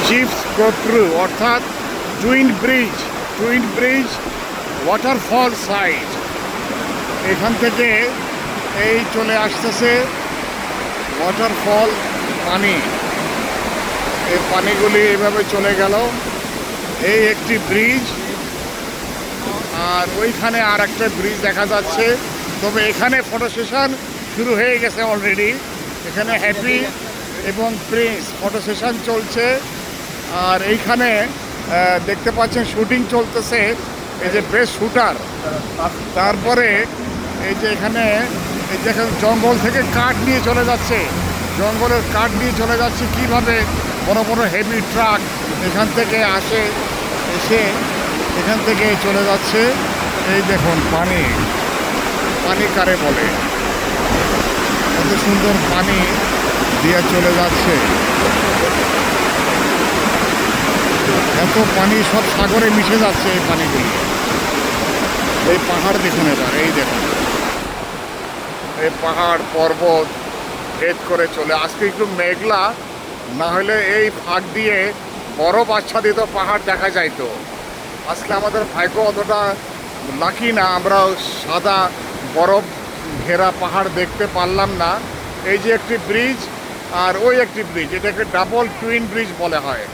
Ships go through, অর্থাৎ twin bridge waterfall side. এখান থেকে এই চলে আসতেছে ওয়াটারফল পানি। এই পানিগুলি এইভাবে চলে গেল। এই একটি ব্রিজ, আর ওইখানে আর একটা ব্রিজ দেখা যাচ্ছে। তবে এখানে ফটো সেশন শুরু হয়ে গেছে অলরেডি। এখানে হ্যাপি এবং প্রিন্স ফটো সেশন চলছে। আর এইখানে দেখতে পাচ্ছেন শুটিং চলতেছে, এই যে বেস্ট শুটার। তারপরে এই যে এখানে জঙ্গল থেকে কাঠ নিয়ে চলে যাচ্ছে, জঙ্গলের কাঠ নিয়ে চলে যাচ্ছে কীভাবে বড় বড় হেভি ট্রাক এখান থেকে আসে, এসে এখান থেকে চলে যাচ্ছে। এই দেখুন পানি, পানি কারে বলে, কত সুন্দর পানি দিয়ে চলে যাচ্ছে। এত পানি সব সাগরে মিশে যাচ্ছে এই পানিগুলি। এই পাহাড় দেখুন এবার, এই দেখুন এই পাহাড় পর্বত ভেদ করে চলে। আজকে একটু মেঘলা, না হলে এই ফাঁক দিয়ে বরফ আচ্ছাদিত পাহাড় দেখা যাইতো। আজকে আমাদের ভাগ্য অতটা লাকি না, আমরা সাদা বরফ ঘেরা পাহাড় দেখতে পারলাম না। এই যে একটি ব্রিজ আর ওই একটি ব্রিজ, এটাকে ডাবল টুইন ব্রিজ বলা হয়।